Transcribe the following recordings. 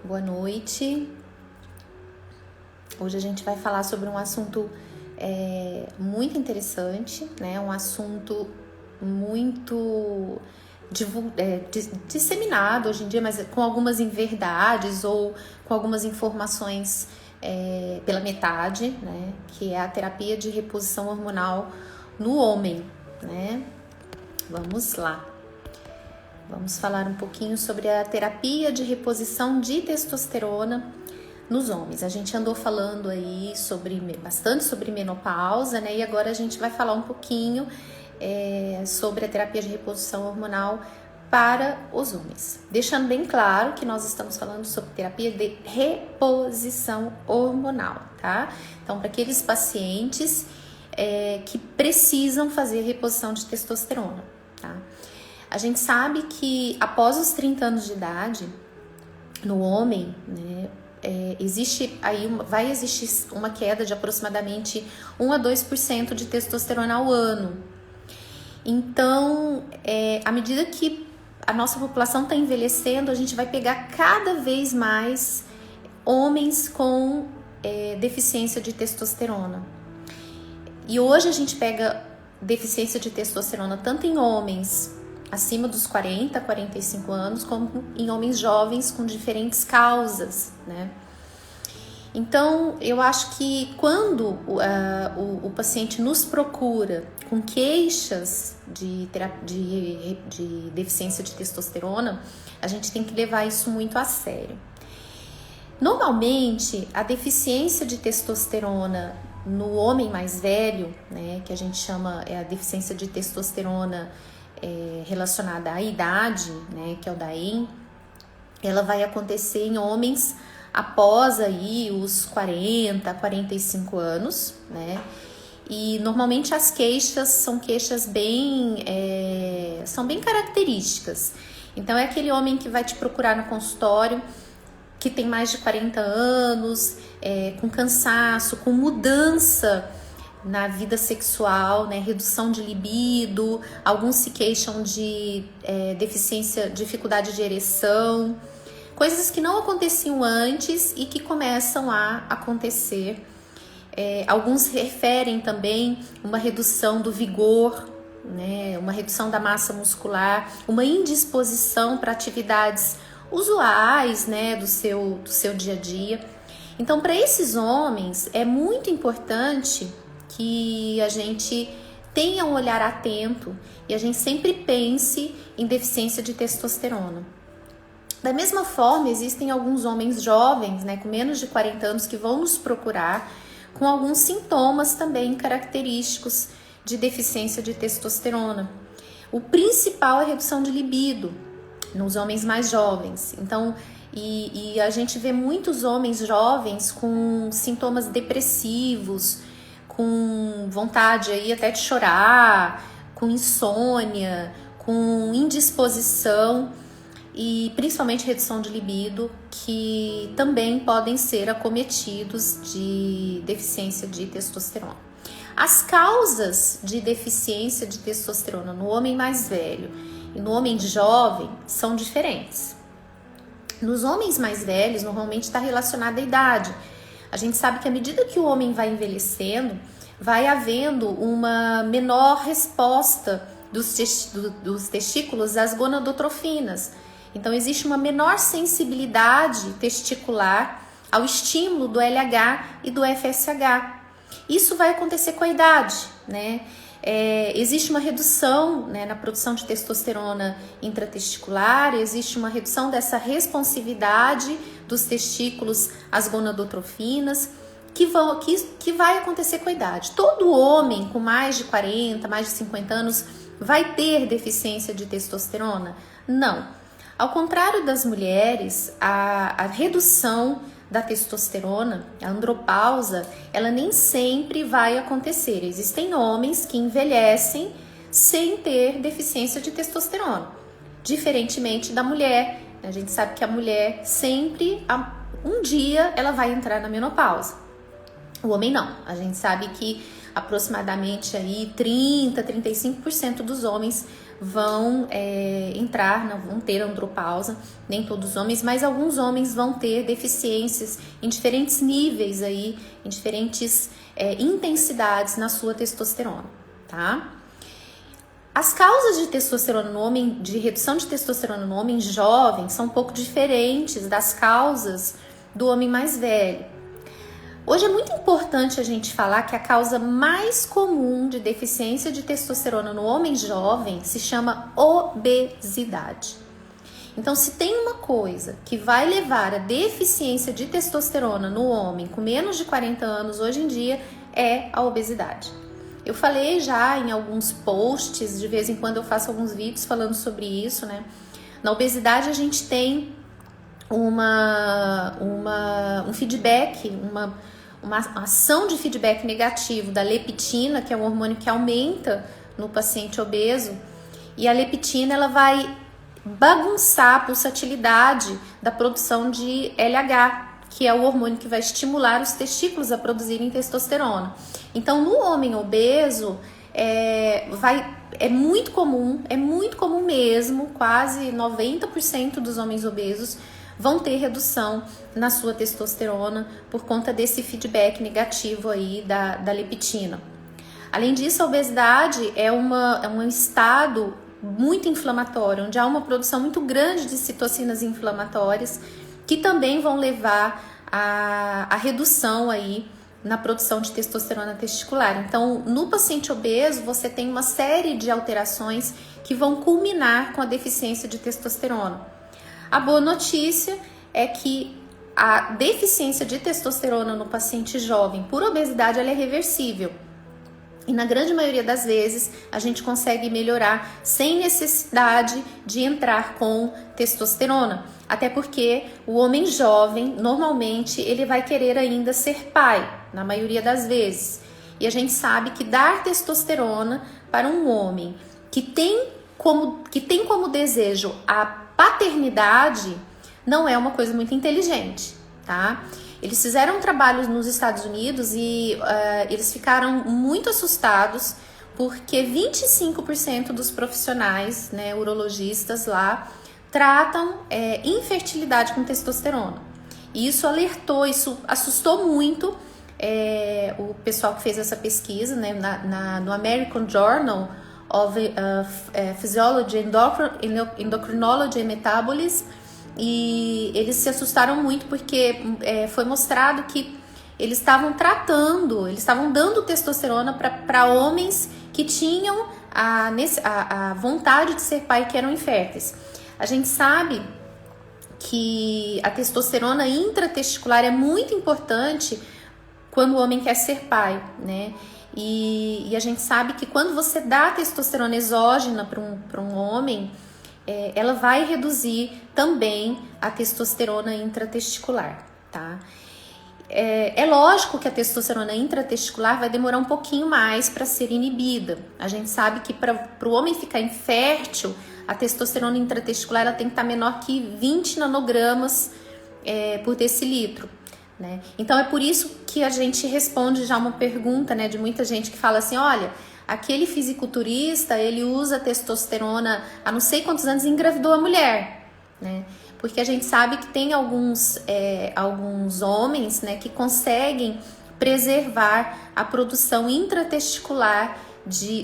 boa noite. Hoje a gente vai falar sobre um assunto muito interessante, né? Um assunto muito disseminado hoje em dia, mas com algumas inverdades ou com algumas informações pela metade, né? Que é a terapia de reposição hormonal no homem, né? Vamos lá. Vamos falar um pouquinho sobre a terapia de reposição de testosterona nos homens. A gente andou falando aí bastante sobre menopausa, né? E agora a gente vai falar um pouquinho sobre a terapia de reposição hormonal para os homens. Deixando bem claro que nós estamos falando sobre terapia de reposição hormonal, tá? Então, para aqueles pacientes que precisam fazer reposição de testosterona, tá? A gente sabe que após os 30 anos de idade, no homem, né, vai existir uma queda de aproximadamente 1 a 2% de testosterona ao ano. Então, à medida que a nossa população está envelhecendo, a gente vai pegar cada vez mais homens com deficiência de testosterona. E hoje a gente pega deficiência de testosterona tanto em homens acima dos 40, 45 anos, como em homens jovens com diferentes causas, né? Então, eu acho que quando o paciente nos procura com queixas de deficiência de testosterona, a gente tem que levar isso muito a sério. Normalmente, a deficiência de testosterona no homem mais velho, né, que a gente chama a deficiência de testosterona relacionada à idade, né, que é o DAEM, ela vai acontecer em homens após aí os 40, 45 anos, né? E normalmente as queixas são queixas são bem características. Então é aquele homem que vai te procurar no consultório, que tem mais de 40 anos, com cansaço, com mudança na vida sexual, né, redução de libido, alguns se queixam de deficiência, dificuldade de ereção, coisas que não aconteciam antes e que começam a acontecer. Alguns referem também uma redução do vigor, né, uma redução da massa muscular, uma indisposição para atividades usuais, né, do seu dia a dia. Então, para esses homens, é muito importante que a gente tenha um olhar atento e a gente sempre pense em deficiência de testosterona. Da mesma forma, existem alguns homens jovens, né, com menos de 40 anos, que vão nos procurar com alguns sintomas também característicos de deficiência de testosterona. O principal é a redução de libido nos homens mais jovens. Então, e a gente vê muitos homens jovens com sintomas depressivos, com vontade aí até de chorar, com insônia, com indisposição e principalmente redução de libido, que também podem ser acometidos de deficiência de testosterona. As causas de deficiência de testosterona no homem mais velho e no homem jovem são diferentes. Nos homens mais velhos, normalmente está relacionada à idade. A gente sabe que à medida que o homem vai envelhecendo, vai havendo uma menor resposta dos testículos às gonadotrofinas. Então, existe uma menor sensibilidade testicular ao estímulo do LH e do FSH. Isso vai acontecer com a idade, né? Existe uma redução, né, na produção de testosterona intratesticular, existe uma redução dessa responsividade dos testículos às gonadotrofinas, que vai acontecer com a idade. Todo homem com mais de 40, mais de 50 anos vai ter deficiência de testosterona? Não. Ao contrário das mulheres, a redução da testosterona, a andropausa, ela nem sempre vai acontecer. Existem homens que envelhecem sem ter deficiência de testosterona, diferentemente da mulher. A gente sabe que a mulher sempre, um dia, ela vai entrar na menopausa. O homem não. A gente sabe que aproximadamente aí 30, 35% dos homens vão vão ter andropausa, nem todos os homens, mas alguns homens vão ter deficiências em diferentes níveis aí, em diferentes intensidades na sua testosterona, tá? As causas de testosterona no homem, de redução de testosterona no homem jovem, são um pouco diferentes das causas do homem mais velho. Hoje é muito importante a gente falar que a causa mais comum de deficiência de testosterona no homem jovem se chama obesidade. Então, se tem uma coisa que vai levar a deficiência de testosterona no homem com menos de 40 anos hoje em dia, é a obesidade. Eu falei já em alguns posts, de vez em quando eu faço alguns vídeos falando sobre isso, né? Na obesidade a gente tem um feedback, uma ação de feedback negativo da leptina, que é um hormônio que aumenta no paciente obeso, e a leptina ela vai bagunçar a pulsatilidade da produção de LH, que é o hormônio que vai estimular os testículos a produzirem testosterona. Então, no homem obeso, é muito comum mesmo, quase 90% dos homens obesos vão ter redução na sua testosterona por conta desse feedback negativo aí da leptina. Além disso, a obesidade é um estado muito inflamatório, onde há uma produção muito grande de citocinas inflamatórias que também vão levar à redução aí na produção de testosterona testicular. Então, no paciente obeso, você tem uma série de alterações que vão culminar com a deficiência de testosterona. A boa notícia é que a deficiência de testosterona no paciente jovem por obesidade ela é reversível. E na grande maioria das vezes a gente consegue melhorar sem necessidade de entrar com testosterona. Até porque o homem jovem, normalmente, ele vai querer ainda ser pai, na maioria das vezes. E a gente sabe que dar testosterona para um homem que tem como desejo a paternidade não é uma coisa muito inteligente, tá? Eles fizeram um trabalho nos Estados Unidos e eles ficaram muito assustados porque 25% dos profissionais, né, urologistas lá, tratam infertilidade com testosterona. E isso assustou muito o pessoal que fez essa pesquisa, né, no American Journal of Physiology, Endocrinology and Metabolism. E eles se assustaram muito porque foi mostrado que eles estavam dando testosterona para homens que tinham a vontade de ser pai e que eram inférteis. A gente sabe que a testosterona intratesticular é muito importante quando o homem quer ser pai, né? E a gente sabe que quando você dá testosterona exógena para um homem, ela vai reduzir também a testosterona intratesticular, tá? É lógico que a testosterona intratesticular vai demorar um pouquinho mais para ser inibida. A gente sabe que para o homem ficar infértil, a testosterona intratesticular ela tem que estar menor que 20 nanogramas por decilitro, né? Então é por isso que a gente responde já uma pergunta, né, de muita gente que fala assim, olha, aquele fisiculturista, ele usa testosterona há não sei quantos anos e engravidou a mulher, né? Porque a gente sabe que tem alguns homens, né, que conseguem preservar a produção intratesticular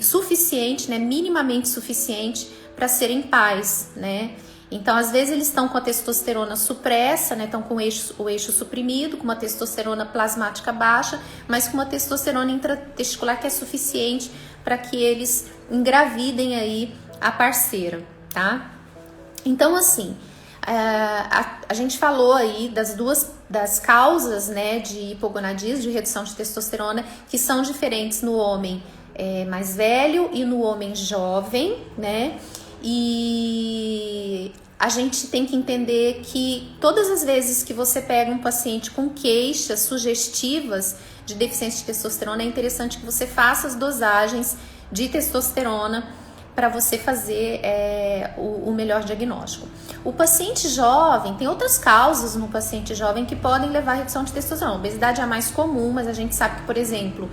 suficiente, né, minimamente suficiente para serem pais, né? Então, às vezes eles estão com a testosterona supressa, né? Estão com o eixo suprimido, com uma testosterona plasmática baixa, mas com uma testosterona intratesticular que é suficiente para que eles engravidem aí a parceira, tá? Então, assim, a gente falou aí das causas, né, de hipogonadismo, de redução de testosterona, que são diferentes no homem mais velho e no homem jovem, né? E a gente tem que entender que todas as vezes que você pega um paciente com queixas sugestivas de deficiência de testosterona, é interessante que você faça as dosagens de testosterona para você fazer o melhor diagnóstico. O paciente jovem, tem outras causas no paciente jovem que podem levar à redução de testosterona. A obesidade é a mais comum, mas a gente sabe que, por exemplo,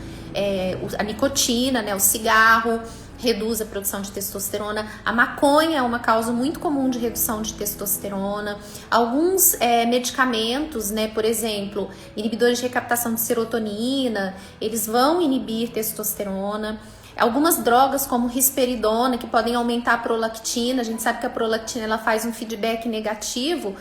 a nicotina, né, o cigarro, reduz a produção de testosterona. A maconha é uma causa muito comum de redução de testosterona. Alguns medicamentos, né, por exemplo, inibidores de recaptação de serotonina, eles vão inibir testosterona. Algumas drogas como risperidona, que podem aumentar a prolactina. A gente sabe que a prolactina ela faz um feedback negativo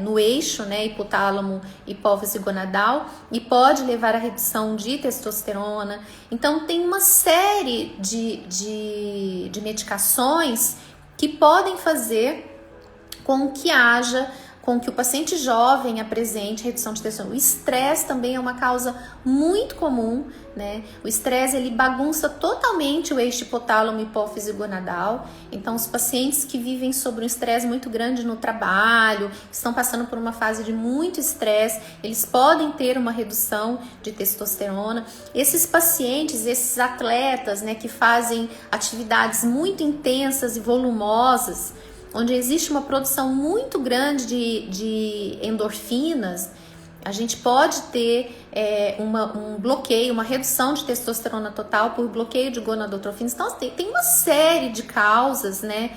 no eixo, né, hipotálamo, hipófise gonadal, e pode levar à redução de testosterona. Então tem uma série de medicações que podem fazer com que o paciente jovem apresente redução de testosterona. O estresse também é uma causa muito comum, né? O estresse, ele bagunça totalmente o eixo hipotálamo hipófise gonadal. Então, os pacientes que vivem sob um estresse muito grande no trabalho, estão passando por uma fase de muito estresse, eles podem ter uma redução de testosterona. Esses pacientes, esses atletas, né, que fazem atividades muito intensas e volumosas, onde existe uma produção muito grande de endorfinas, a gente pode ter um bloqueio, uma redução de testosterona total por bloqueio de gonadotrofinas. Então, tem uma série de causas, né,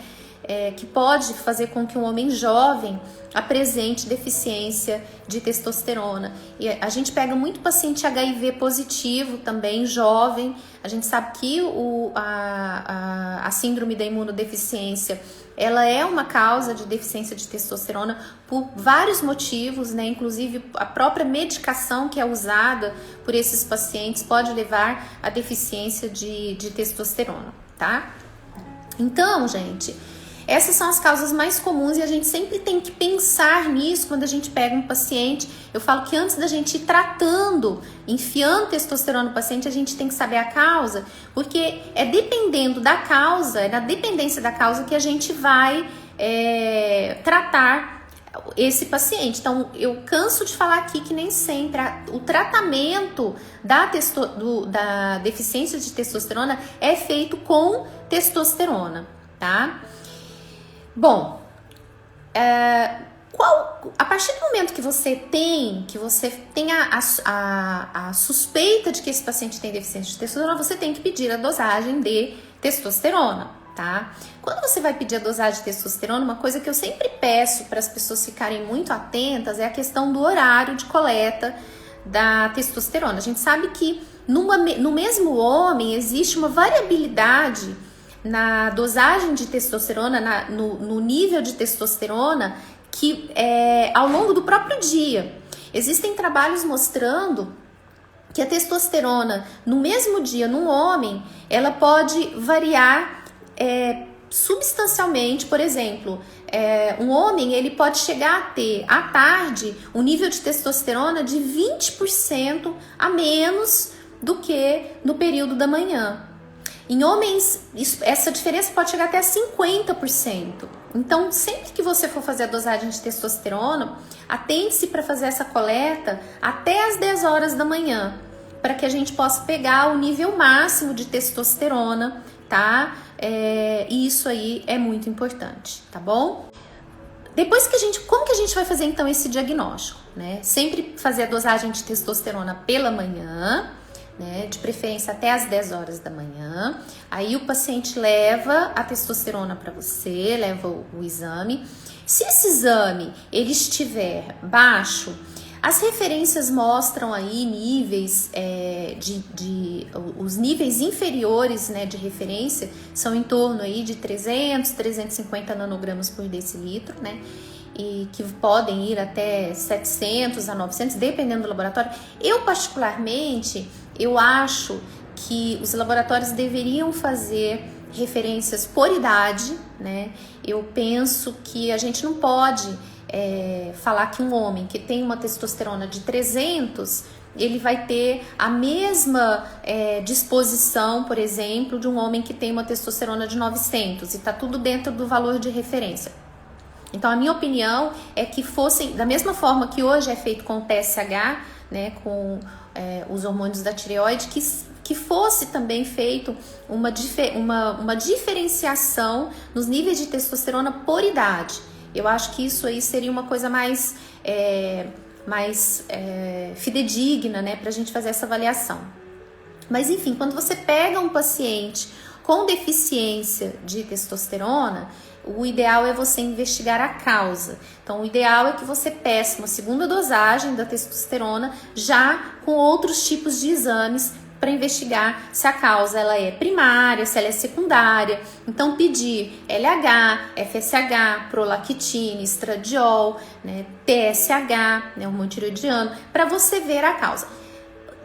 que pode fazer com que um homem jovem apresente deficiência de testosterona. E a gente pega muito paciente HIV positivo também, jovem. A gente sabe que a síndrome da imunodeficiência, ela é uma causa de deficiência de testosterona por vários motivos, né? Inclusive a própria medicação que é usada por esses pacientes pode levar à deficiência de testosterona, tá? Então, gente, essas são as causas mais comuns e a gente sempre tem que pensar nisso quando a gente pega um paciente. Eu falo que antes da gente ir tratando, enfiando testosterona no paciente, a gente tem que saber a causa, porque é dependendo da causa, é na dependência da causa que a gente vai tratar esse paciente. Então, eu canso de falar aqui que nem sempre o tratamento da deficiência de testosterona é feito com testosterona, tá? Bom, a partir do momento que você tem a suspeita de que esse paciente tem deficiência de testosterona, você tem que pedir a dosagem de testosterona, tá? Quando você vai pedir a dosagem de testosterona, uma coisa que eu sempre peço para as pessoas ficarem muito atentas é a questão do horário de coleta da testosterona. A gente sabe que no mesmo homem existe uma variabilidade na dosagem de testosterona, no nível de testosterona, que ao longo do próprio dia. Existem trabalhos mostrando que a testosterona no mesmo dia, num homem, ela pode variar substancialmente. Por exemplo, um homem ele pode chegar a ter à tarde um nível de testosterona de 20% a menos do que no período da manhã. Em homens, essa diferença pode chegar até 50%. Então, sempre que você for fazer a dosagem de testosterona, atente-se para fazer essa coleta até as 10 horas da manhã, para que a gente possa pegar o nível máximo de testosterona, tá? E isso aí é muito importante, tá bom? Depois como que a gente vai fazer então esse diagnóstico, né? Sempre fazer a dosagem de testosterona pela manhã, né, de preferência até as 10 horas da manhã. Aí o paciente leva a testosterona para você, leva o exame. Se esse exame ele estiver baixo, as referências mostram aí níveis os níveis inferiores, né, de referência são em torno aí de 300, 350 nanogramas por decilitro, né? E que podem ir até 700 a 900, dependendo do laboratório. Eu, particularmente, eu acho que os laboratórios deveriam fazer referências por idade, né? Eu penso que a gente não pode falar que um homem que tem uma testosterona de 300, ele vai ter a mesma disposição, por exemplo, de um homem que tem uma testosterona de 900 e está tudo dentro do valor de referência. Então, a minha opinião é que fossem, da mesma forma que hoje é feito com o TSH, né, com os hormônios da tireoide, que fosse também feito uma diferenciação nos níveis de testosterona por idade. Eu acho que isso aí seria uma coisa mais fidedigna, né, para a gente fazer essa avaliação. Mas, enfim, quando você pega um paciente com deficiência de testosterona, o ideal é você investigar a causa. Então, o ideal é que você peça uma segunda dosagem da testosterona já com outros tipos de exames para investigar se a causa ela é primária, se ela é secundária. Então, pedir LH, FSH, prolactina, estradiol, né, TSH, né, hormônio tireoidiano, para você ver a causa.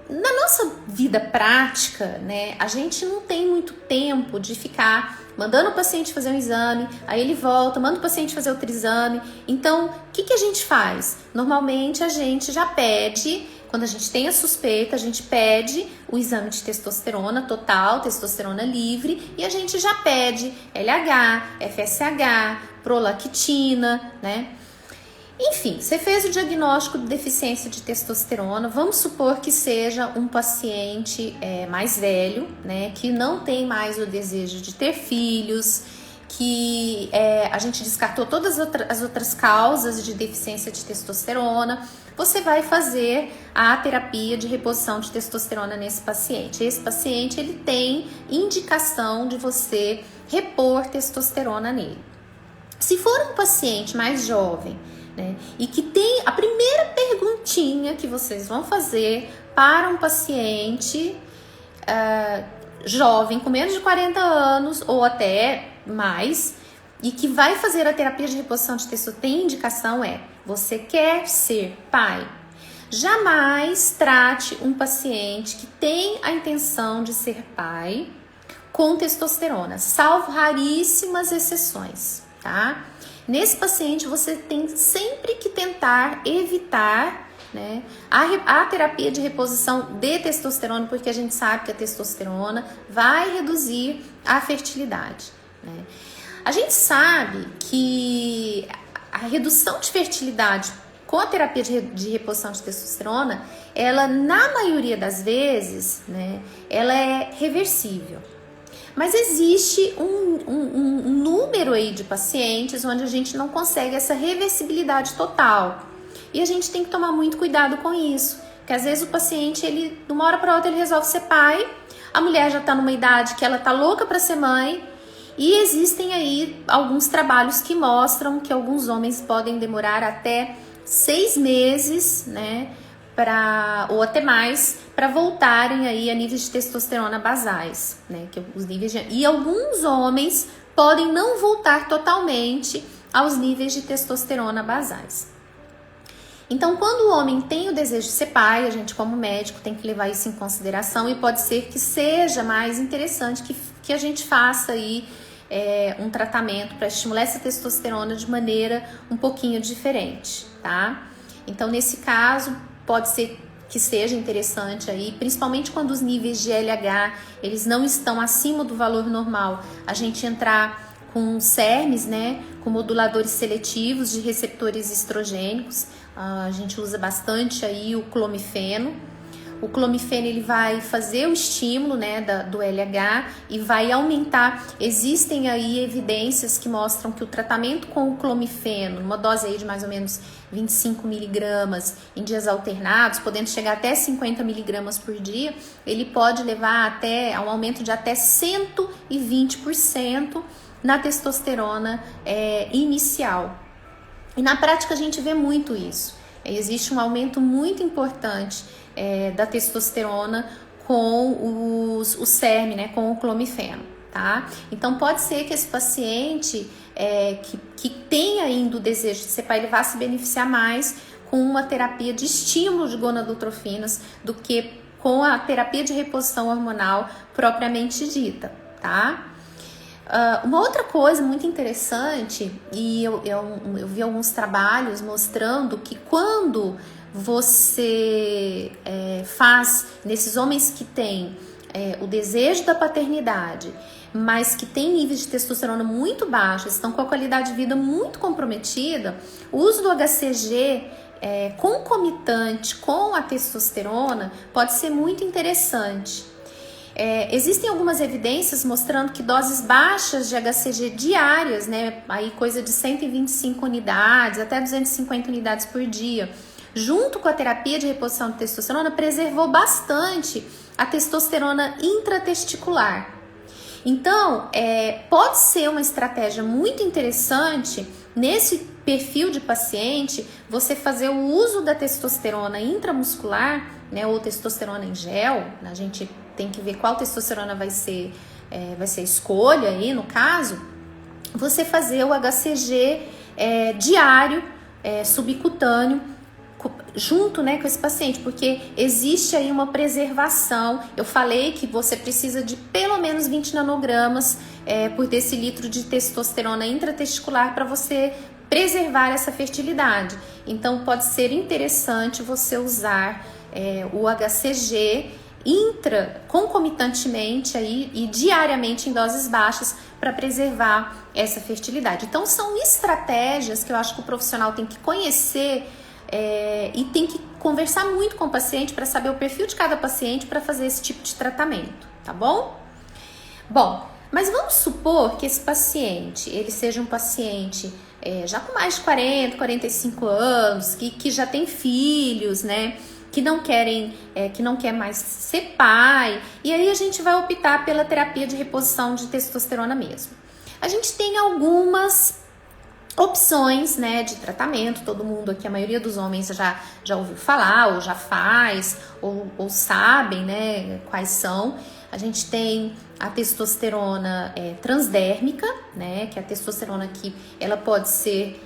Na nossa vida prática, né, a gente não tem muito tempo de ficar mandando o paciente fazer um exame, aí ele volta, manda o paciente fazer outro exame. Então, o que a gente faz? Normalmente a gente já pede, quando a gente tem a suspeita, a gente pede o exame de testosterona total, testosterona livre, e a gente já pede LH, FSH, prolactina, né? Enfim, você fez o diagnóstico de deficiência de testosterona, vamos supor que seja um paciente mais velho, né, que não tem mais o desejo de ter filhos, que a gente descartou todas as outras causas de deficiência de testosterona. Você vai fazer a terapia de reposição de testosterona nesse paciente. Esse paciente ele tem indicação de você repor testosterona nele. Se for um paciente mais jovem, né, e que tem a primeira perguntinha que vocês vão fazer para um paciente jovem, com menos de 40 anos ou até mais, e que vai fazer a terapia de reposição de testosterona, tem indicação você quer ser pai? Jamais trate um paciente que tem a intenção de ser pai com testosterona, salvo raríssimas exceções, tá? Nesse paciente, você tem sempre que tentar evitar, né, a terapia de reposição de testosterona, porque a gente sabe que a testosterona vai reduzir a fertilidade, né? A gente sabe que a redução de fertilidade com a terapia de reposição de testosterona, ela, na maioria das vezes, né, ela é reversível. Mas existe um número aí de pacientes onde a gente não consegue essa reversibilidade total. E a gente tem que tomar muito cuidado com isso. Porque às vezes o paciente, ele, de uma hora para outra, ele resolve ser pai. A mulher já está numa idade que ela está louca para ser mãe. E existem aí alguns trabalhos que mostram que alguns homens podem demorar até 6 meses, né? Ou até mais, para voltarem aí a níveis de testosterona basais, né? Que os níveis e alguns homens podem não voltar totalmente aos níveis de testosterona basais. Então, quando o homem tem o desejo de ser pai, a gente como médico tem que levar isso em consideração e pode ser que seja mais interessante que a gente faça aí um tratamento para estimular essa testosterona de maneira um pouquinho diferente, tá? Então, nesse caso, pode ser que seja interessante aí, principalmente quando os níveis de LH, eles não estão acima do valor normal, a gente entrar com SERMs, né, com moduladores seletivos de receptores estrogênicos. A gente usa bastante aí o clomifeno. O clomifeno ele vai fazer o estímulo, né, do LH e vai aumentar. Existem aí evidências que mostram que o tratamento com o clomifeno, uma dose aí de mais ou menos 25 miligramas em dias alternados, podendo chegar até 50 miligramas por dia, ele pode levar a um aumento de até 120% na testosterona inicial. E na prática a gente vê muito isso. Existe um aumento muito importante da testosterona com o SERM, né, com o clomifeno, tá? Então pode ser que esse paciente que tenha ainda o desejo de ser pai, ele vá se beneficiar mais com uma terapia de estímulo de gonadotrofinas do que com a terapia de reposição hormonal propriamente dita, tá? Uma outra coisa muito interessante, e eu vi alguns trabalhos mostrando que quando você faz nesses homens que têm o desejo da paternidade, mas que têm níveis de testosterona muito baixos, estão com a qualidade de vida muito comprometida, o uso do HCG concomitante com a testosterona pode ser muito interessante. Existem algumas evidências mostrando que doses baixas de HCG diárias, né, aí coisa de 125 unidades até 250 unidades por dia, junto com a terapia de reposição de testosterona, preservou bastante a testosterona intratesticular. Então, pode ser uma estratégia muito interessante nesse perfil de paciente você fazer o uso da testosterona intramuscular, né, ou testosterona em gel. A gente tem que ver qual testosterona vai ser a escolha aí no caso. Você fazer o HCG diário, subcutâneo, junto, né, com esse paciente, porque existe aí uma preservação. Eu falei que você precisa de pelo menos 20 nanogramas por decilitro de testosterona intratesticular para você preservar essa fertilidade. Então pode ser interessante você usar o HCG concomitantemente aí, e diariamente em doses baixas para preservar essa fertilidade. Então são estratégias que eu acho que o profissional tem que conhecer e tem que conversar muito com o paciente para saber o perfil de cada paciente para fazer esse tipo de tratamento, tá bom? Bom, mas vamos supor que esse paciente, ele seja um paciente já com mais de 40, 45 anos, que já tem filhos, né? Que não quer mais ser pai, e aí a gente vai optar pela terapia de reposição de testosterona mesmo. A gente tem algumas opções, né, de tratamento. Todo mundo aqui, a maioria dos homens já ouviu falar, ou já faz, ou sabem, né, quais são. A gente tem a testosterona transdérmica, né, que é a testosterona que ela pode ser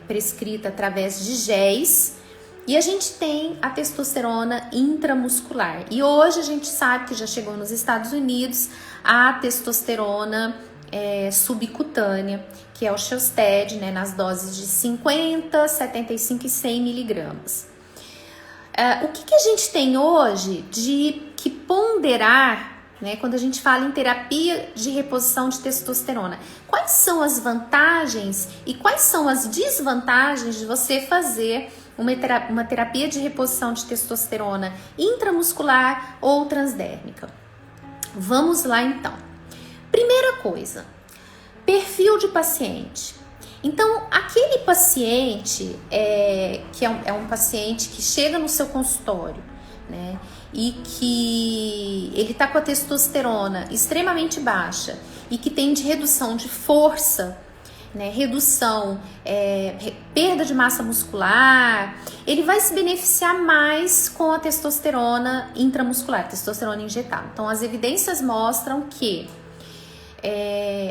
prescrita através de géis. E a gente tem a testosterona intramuscular. E hoje a gente sabe que já chegou nos Estados Unidos a testosterona subcutânea, que é o Shosted, né, nas doses de 50, 75 e 100 miligramas. O que a gente tem hoje de que ponderar, né, quando a gente fala em terapia de reposição de testosterona? Quais são as vantagens e quais são as desvantagens de você fazer uma terapia de reposição de testosterona intramuscular ou transdérmica? Vamos lá então. Primeira coisa, perfil de paciente. Então, aquele paciente que é um paciente que chega no seu consultório, né, e que ele está com a testosterona extremamente baixa e que tem de redução de força, né, perda de massa muscular, ele vai se beneficiar mais com a testosterona intramuscular, testosterona injetável. Então, as evidências mostram que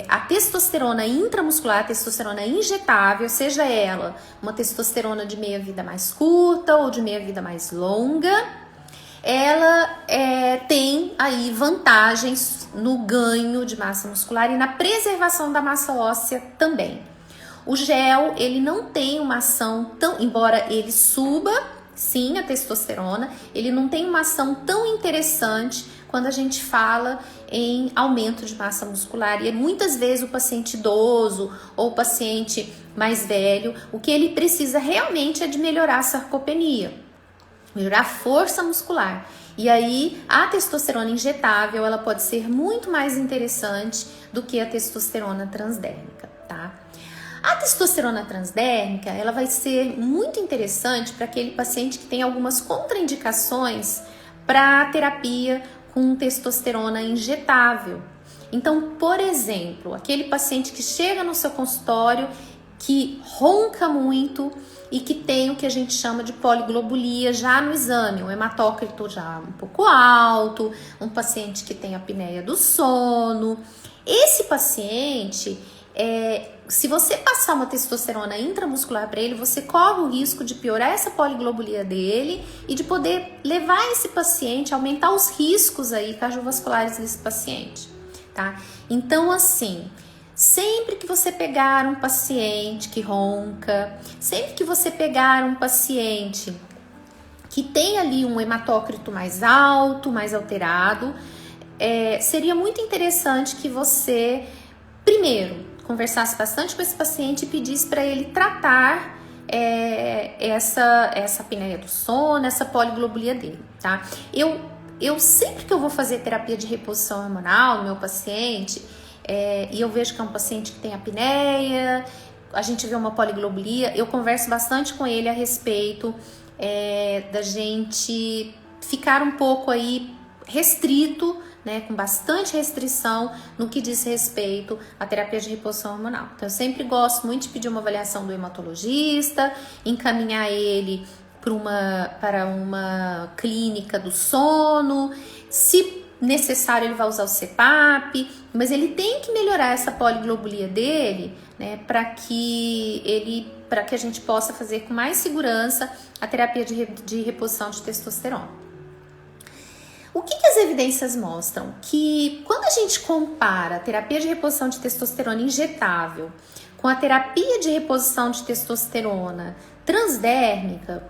a testosterona intramuscular, a testosterona injetável, seja ela uma testosterona de meia-vida mais curta ou de meia-vida mais longa, ela tem aí vantagens no ganho de massa muscular e na preservação da massa óssea também. O gel, ele não tem uma ação embora ele suba, sim, a testosterona, ele não tem uma ação tão interessante quando a gente fala em aumento de massa muscular. E muitas vezes o paciente idoso ou o paciente mais velho, o que ele precisa realmente é de melhorar a sarcopenia, melhorar a força muscular. E aí a testosterona injetável, ela pode ser muito mais interessante do que a testosterona transdérmica, tá? A testosterona transdérmica, ela vai ser muito interessante para aquele paciente que tem algumas contraindicações para terapia com testosterona injetável. Então, por exemplo, aquele paciente que chega no seu consultório, que ronca muito e que tem o que a gente chama de poliglobulia já no exame, um hematócrito já um pouco alto, um paciente que tem apneia do sono. Esse paciente, se você passar uma testosterona intramuscular para ele, você corre o risco de piorar essa poliglobulia dele e de poder levar esse paciente, aumentar os riscos aí cardiovasculares desse paciente, tá? Então, assim, sempre que você pegar um paciente que ronca, sempre que você pegar um paciente que tem ali um hematócrito mais alto, mais alterado, seria muito interessante que você, primeiro, conversasse bastante com esse paciente e pedisse para ele tratar essa apneia do sono, essa poliglobulia dele, tá? Eu sempre que eu vou fazer terapia de reposição hormonal no meu paciente, e eu vejo que é um paciente que tem apneia, a gente vê uma poliglobulia, eu converso bastante com ele a respeito da gente ficar um pouco aí restrito, né, com bastante restrição no que diz respeito à terapia de reposição hormonal. Então, eu sempre gosto muito de pedir uma avaliação do hematologista, encaminhar ele para uma clínica do sono, se necessário ele vai usar o CPAP, mas ele tem que melhorar essa poliglobulia dele, né, para que a gente possa fazer com mais segurança a terapia de reposição de testosterona. O que as evidências mostram? Que quando a gente compara a terapia de reposição de testosterona injetável com a terapia de reposição de testosterona transdérmica,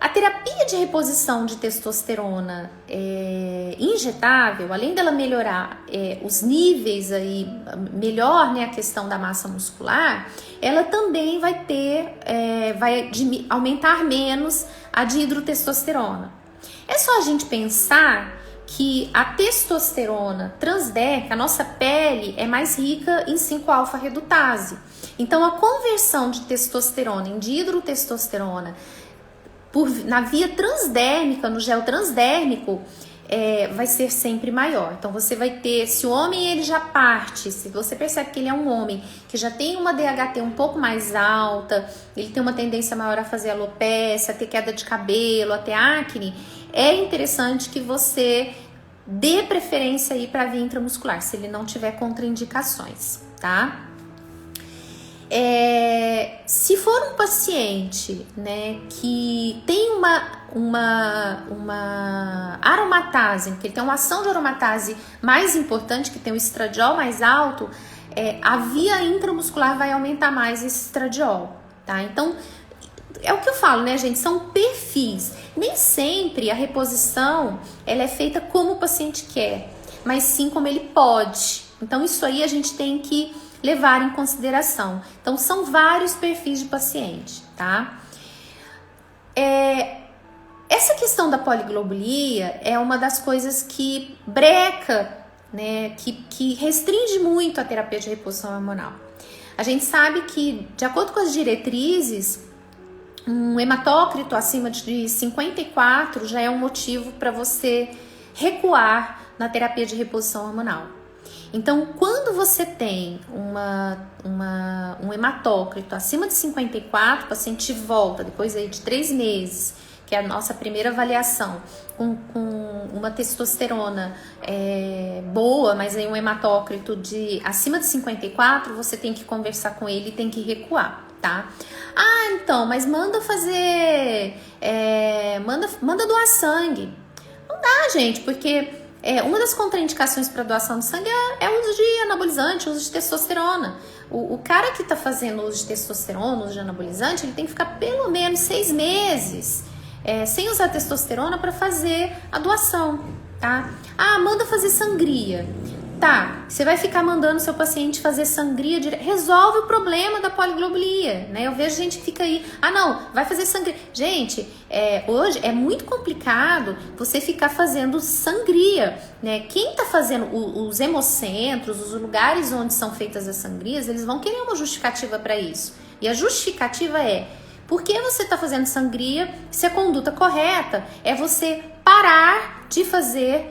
a terapia de reposição de testosterona injetável, além dela melhorar os níveis aí, melhor, né, a questão da massa muscular, ela também vai aumentar menos a dihidrotestosterona. É só a gente pensar que a testosterona transdérmica, a nossa pele é mais rica em 5-alfa-redutase. Então, a conversão de testosterona em dihidrotestosterona na via transdérmica, no gel transdérmico, vai ser sempre maior. Então, você vai ter, se o homem ele já parte, se você percebe que ele é um homem que já tem uma DHT um pouco mais alta, ele tem uma tendência maior a fazer alopecia, a ter queda de cabelo, a ter acne, é interessante que você dê preferência aí para a via intramuscular, se ele não tiver contraindicações, tá? Se for um paciente, né, que tem uma aromatase, que ele tem uma ação de aromatase mais importante, que tem o estradiol mais alto, a via intramuscular vai aumentar mais esse estradiol, tá? Então, é o que eu falo, né, gente? São perfis. Nem sempre a reposição ela é feita como o paciente quer, mas sim como ele pode. Então, isso aí a gente tem que levar em consideração. Então, são vários perfis de paciente, tá? Essa questão da poliglobulia é uma das coisas que breca, né, que restringe muito a terapia de reposição hormonal. A gente sabe que, de acordo com as diretrizes, um hematócrito acima de 54 já é um motivo para você recuar na terapia de reposição hormonal. Então, quando você tem um hematócrito acima de 54, o paciente volta depois aí de 3 meses, que é a nossa primeira avaliação, com uma testosterona boa, mas aí um hematócrito acima de 54, você tem que conversar com ele e tem que recuar. Tá? Então, mas manda fazer, manda doar sangue. Não dá, gente, porque uma das contraindicações para doação de sangue é o uso de anabolizante, o uso de testosterona. O cara que tá fazendo uso de testosterona, uso de anabolizante, ele tem que ficar pelo menos 6 meses sem usar testosterona para fazer a doação, tá? Manda fazer sangria. Tá, você vai ficar mandando seu paciente fazer sangria direto. Resolve o problema da poliglobulia, né? Eu vejo gente que fica aí, não, vai fazer sangria. Gente, hoje é muito complicado você ficar fazendo sangria, né? Quem tá fazendo os hemocentros, os lugares onde são feitas as sangrias, eles vão querer uma justificativa para isso. E a justificativa por que você está fazendo sangria se a conduta correta é você parar de fazer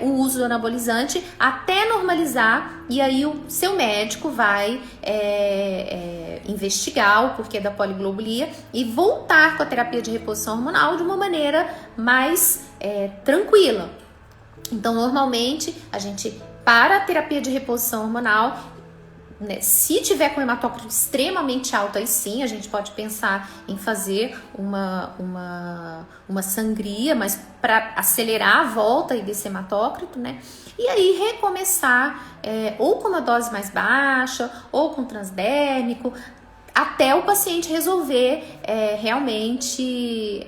o uso do anabolizante até normalizar, e aí o seu médico vai investigar o porquê da poliglobulia e voltar com a terapia de reposição hormonal de uma maneira mais tranquila. Então, normalmente, a gente para a terapia de reposição hormonal, né? Se tiver com hematócrito extremamente alto, aí sim a gente pode pensar em fazer uma sangria, mas para acelerar a volta desse hematócrito, né? E aí recomeçar ou com uma dose mais baixa ou com transdérmico, até o paciente resolver realmente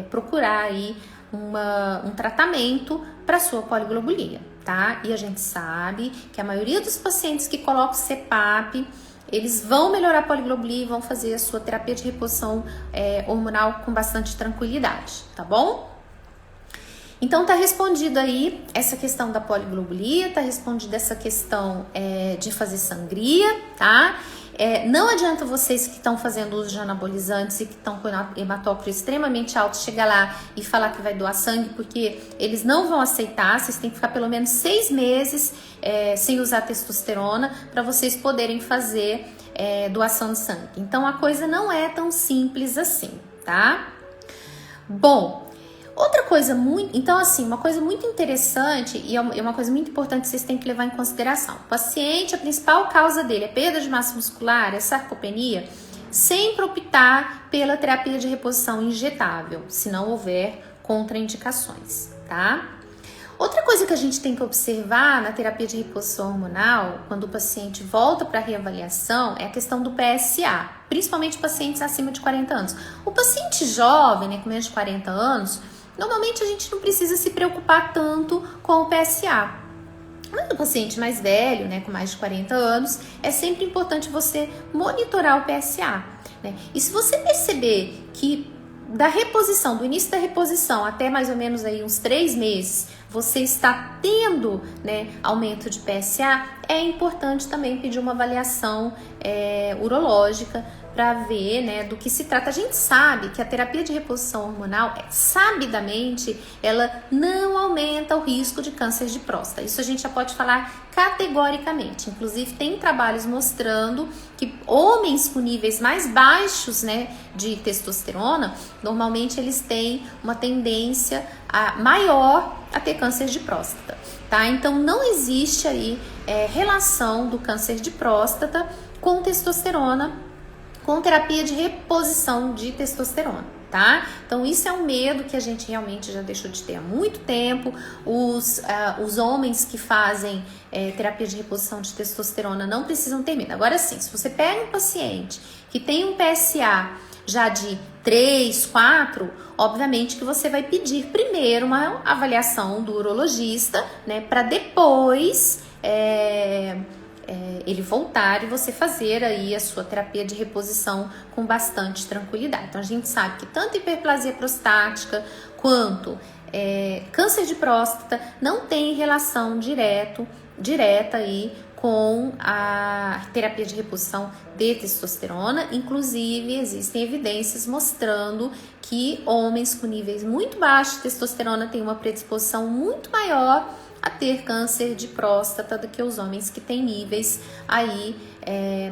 procurar aí um tratamento para sua poliglobulia. Tá? E a gente sabe que a maioria dos pacientes que colocam CPAP, eles vão melhorar a poliglobulia e vão fazer a sua terapia de reposição hormonal com bastante tranquilidade, tá bom? Então tá respondido aí essa questão da poliglobulia, tá respondida essa questão de fazer sangria, tá? Não adianta vocês que estão fazendo uso de anabolizantes e que estão com hematócrito extremamente alto chegar lá e falar que vai doar sangue, porque eles não vão aceitar. Vocês têm que ficar pelo menos 6 meses sem usar testosterona para vocês poderem fazer doação de sangue. Então a coisa não é tão simples assim, tá? Bom, outra coisa então assim, uma coisa muito interessante e é uma coisa muito importante que vocês têm que levar em consideração. O paciente, a principal causa dele é perda de massa muscular, é sarcopenia, sempre optar pela terapia de reposição injetável, se não houver contraindicações, tá? Outra coisa que a gente tem que observar na terapia de reposição hormonal, quando o paciente volta para reavaliação, é a questão do PSA, principalmente pacientes acima de 40 anos. O paciente jovem, né, com menos de 40 anos, normalmente a gente não precisa se preocupar tanto com o PSA. Mas o paciente mais velho, né, com mais de 40 anos, é sempre importante você monitorar o PSA, né? E se você perceber que do início da reposição até mais ou menos aí uns 3 meses, você está tendo, né, aumento de PSA, é importante também pedir uma avaliação urológica para ver, né, do que se trata. A gente sabe que a terapia de reposição hormonal, sabidamente, ela não aumenta o risco de câncer de próstata. Isso a gente já pode falar categoricamente. Inclusive, tem trabalhos mostrando que homens com níveis mais baixos, né, de testosterona, normalmente eles têm uma tendência maior a ter câncer de próstata, tá? Então, não existe aí relação do câncer de próstata com testosterona, com terapia de reposição de testosterona, tá? Então, isso é um medo que a gente realmente já deixou de ter há muito tempo. Os homens que fazem terapia de reposição de testosterona não precisam ter medo. Agora sim, se você pega um paciente que tem um PSA já de 3, 4, obviamente que você vai pedir primeiro uma avaliação do urologista, né, para depois ele voltar e você fazer aí a sua terapia de reposição com bastante tranquilidade. Então a gente sabe que tanto hiperplasia prostática quanto câncer de próstata não tem relação direta aí com a terapia de reposição de testosterona. Inclusive, existem evidências mostrando que homens com níveis muito baixos de testosterona têm uma predisposição muito maior a ter câncer de próstata do que os homens que têm níveis aí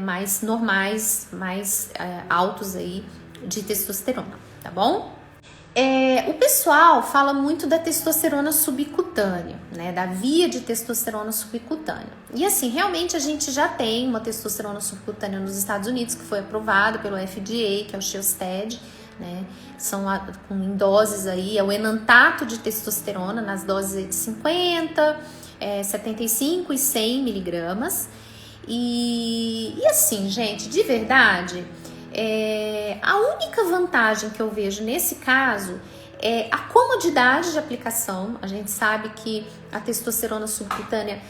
mais normais, mais altos aí de testosterona, tá bom? O pessoal fala muito da testosterona subcutânea, né, da via de testosterona subcutânea. E assim, realmente a gente já tem uma testosterona subcutânea nos Estados Unidos que foi aprovada pelo FDA, que é o Shelsted, né, são em doses aí, é o enantato de testosterona nas doses de 50, 75 e 100 miligramas. E assim, gente, de verdade, a única vantagem que eu vejo nesse caso é a comodidade de aplicação. A gente sabe que a testosterona subcutânea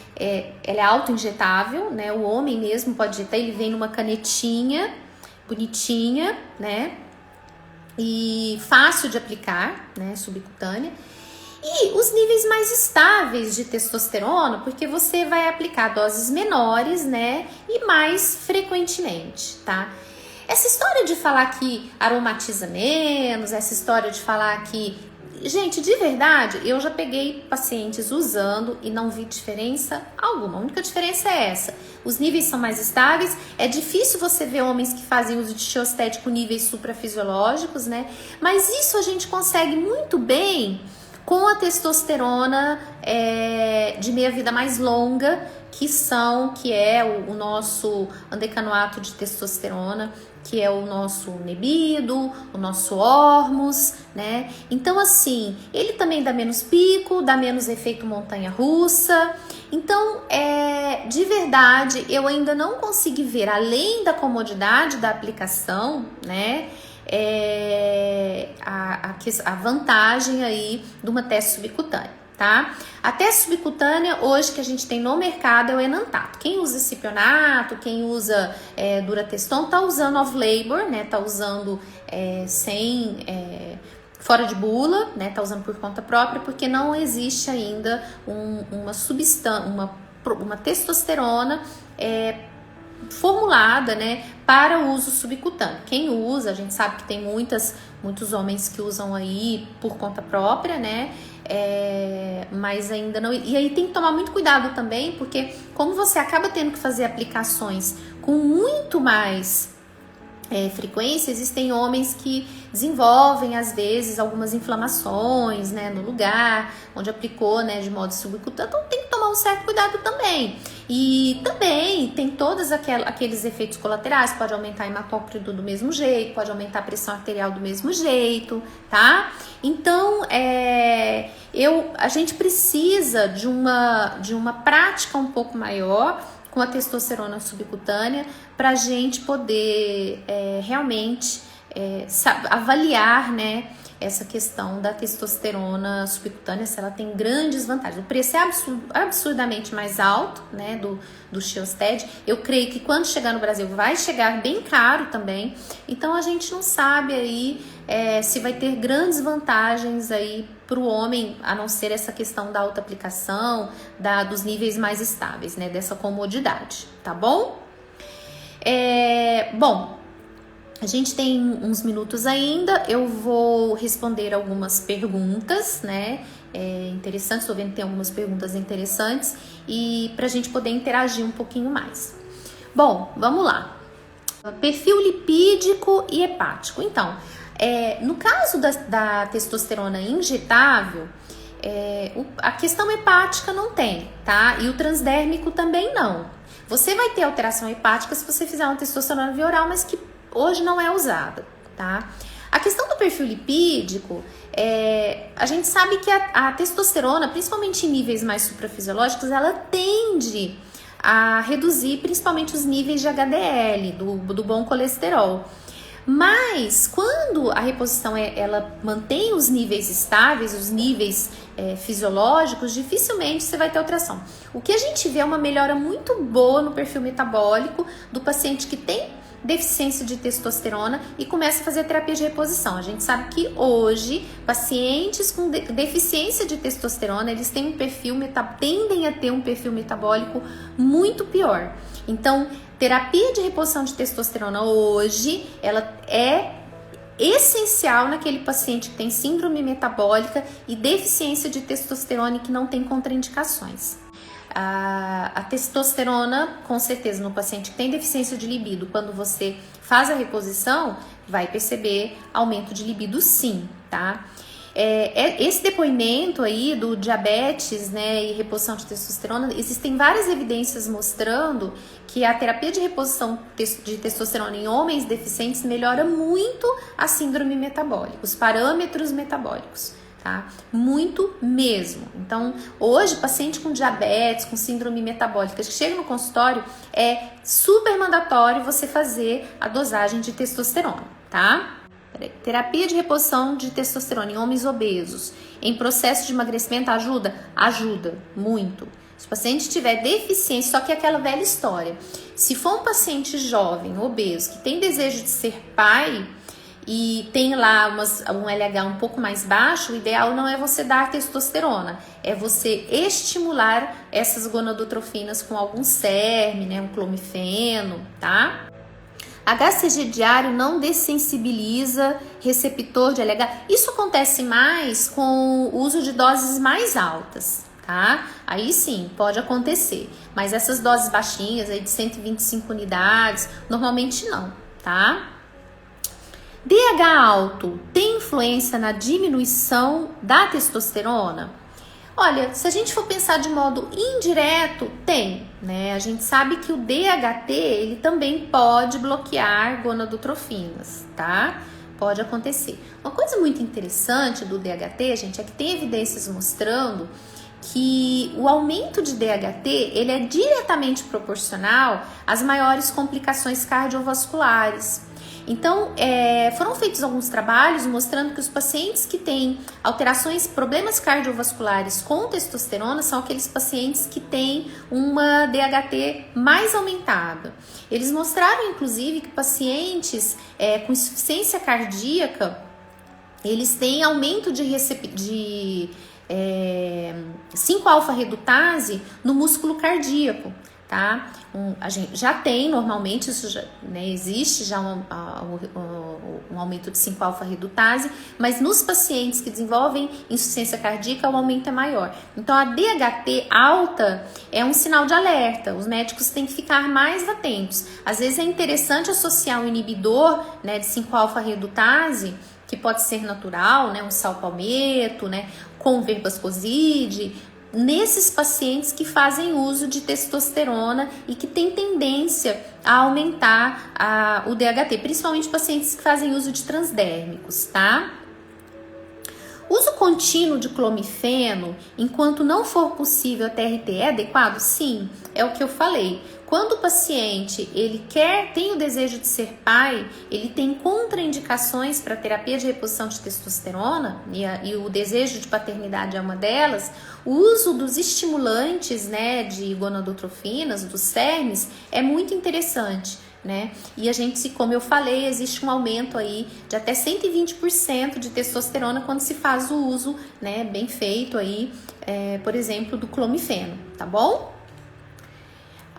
ela é auto-injetável, né? O homem mesmo pode injetar, ele vem numa canetinha bonitinha, né? E fácil de aplicar, né? Subcutânea. E os níveis mais estáveis de testosterona, porque você vai aplicar doses menores, né? E mais frequentemente, tá? Essa história de falar que aromatiza menos, essa história de falar que... Gente, de verdade, eu já peguei pacientes usando e não vi diferença alguma. A única diferença é essa. Os níveis são mais estáveis. É difícil você ver homens que fazem uso de Shelsted com níveis suprafisiológicos, né? Mas isso a gente consegue muito bem com a testosterona de meia-vida mais longa, que é o nosso andecanoato de testosterona, que é o nosso Nebido, o nosso Ormus, né? Então, assim, ele também dá menos pico, dá menos efeito montanha-russa. Então, de verdade, eu ainda não consegui ver, além da comodidade da aplicação, né? A vantagem aí de uma teste subcutânea, tá? A teste subcutânea hoje que a gente tem no mercado é o enantato. Quem usa cipionato, quem usa durateston, tá usando off-label, né? Tá usando fora de bula, né? Tá usando por conta própria, porque não existe ainda uma substância, uma testosterona formulada, né, para o uso subcutâneo. Quem usa, a gente sabe que tem muitos homens que usam aí por conta própria, né, mas ainda não. E aí tem que tomar muito cuidado também, porque como você acaba tendo que fazer aplicações com muito mais frequência, existem homens que desenvolvem às vezes algumas inflamações, né, no lugar onde aplicou, né, de modo subcutâneo. Então tem que tomar um certo cuidado também. E também tem todos aqueles efeitos colaterais. Pode aumentar hematócrito do mesmo jeito, pode aumentar a pressão arterial do mesmo jeito, tá? Então a gente precisa de uma prática um pouco maior com a testosterona subcutânea para a gente poder realmente avaliar, né, essa questão da testosterona subcutânea, se ela tem grandes vantagens. O preço é absurdamente mais alto, né, do Shiosted. Eu creio que quando chegar no Brasil vai chegar bem caro também. Então a gente não sabe aí se vai ter grandes vantagens aí para o homem, a não ser essa questão da alta aplicação, dos níveis mais estáveis, né, dessa comodidade, tá bom? Bom, a gente tem uns minutos ainda, eu vou responder algumas perguntas, né, interessantes. Estou vendo que tem algumas perguntas interessantes e para a gente poder interagir um pouquinho mais. Bom, vamos lá. Perfil lipídico e hepático. Então, no caso da testosterona injetável, a questão hepática não tem, tá? E o transdérmico também não. Você vai ter alteração hepática se você fizer uma testosterona via oral, mas que hoje não é usada, tá? A questão do perfil lipídico, a gente sabe que a testosterona, principalmente em níveis mais suprafisiológicos, ela tende a reduzir principalmente os níveis de HDL, do bom colesterol. Mas quando a reposição ela mantém os níveis estáveis, os níveis fisiológicos, dificilmente você vai ter alteração. O que a gente vê é uma melhora muito boa no perfil metabólico do paciente que tem deficiência de testosterona e começa a fazer terapia de reposição. A gente sabe que hoje pacientes com deficiência de testosterona, eles têm tendem a ter um perfil metabólico muito pior. Então, terapia de reposição de testosterona hoje, ela é essencial naquele paciente que tem síndrome metabólica e deficiência de testosterona e que não tem contraindicações. A testosterona, com certeza, no paciente que tem deficiência de libido, quando você faz a reposição, vai perceber aumento de libido sim, tá? Esse depoimento aí do diabetes, né, e reposição de testosterona, existem várias evidências mostrando que a terapia de reposição de testosterona em homens deficientes melhora muito a síndrome metabólica, os parâmetros metabólicos. Tá? Muito mesmo. Então, hoje, paciente com diabetes, com síndrome metabólica, que chega no consultório, é super mandatório você fazer a dosagem de testosterona, tá? Terapia de reposição de testosterona em homens obesos, em processo de emagrecimento, ajuda? Ajuda, muito. Se o paciente tiver deficiência, só que é aquela velha história. Se for um paciente jovem, obeso, que tem desejo de ser pai, e tem lá um LH um pouco mais baixo, o ideal não é você dar testosterona, é você estimular essas gonadotrofinas com algum CERM, né, um clomifeno, tá? HCG diário não dessensibiliza receptor de LH. Isso acontece mais com o uso de doses mais altas, tá? Aí sim, pode acontecer, mas essas doses baixinhas aí de 125 unidades, normalmente não, tá? DH alto tem influência na diminuição da testosterona? Olha, se a gente for pensar de modo indireto, tem, né? A gente sabe que o DHT, ele também pode bloquear gonadotrofinas, tá? Pode acontecer. Uma coisa muito interessante do DHT, gente, é que tem evidências mostrando que o aumento de DHT, ele é diretamente proporcional às maiores complicações cardiovasculares. Então, foram feitos alguns trabalhos mostrando que os pacientes que têm alterações, problemas cardiovasculares com testosterona são aqueles pacientes que têm uma DHT mais aumentada. Eles mostraram, inclusive, que pacientes com insuficiência cardíaca, eles têm aumento de 5-alfa-redutase no músculo cardíaco. tá? A gente já tem normalmente, isso já, né, existe já um aumento de 5-alfa-redutase, mas nos pacientes que desenvolvem insuficiência cardíaca o aumento é maior. Então a DHT alta é um sinal de alerta, os médicos têm que ficar mais atentos. Às vezes é interessante associar um inibidor, né, de 5-alfa-redutase, que pode ser natural, né, um salpalmeto, né, com verbascoside, nesses pacientes que fazem uso de testosterona e que tem tendência a aumentar o DHT, principalmente pacientes que fazem uso de transdérmicos, tá? Uso contínuo de clomifeno, enquanto não for possível a TRT, é adequado? Sim, é o que eu falei. Quando o paciente tem o desejo de ser pai, ele tem contraindicações para terapia de reposição de testosterona, e o desejo de paternidade é uma delas, o uso dos estimulantes, né, de gonadotrofinas, dos SERMs, é muito interessante, né? E a gente, como eu falei, existe um aumento aí de até 120% de testosterona quando se faz o uso, né, bem feito aí, por exemplo, do clomifeno, tá bom?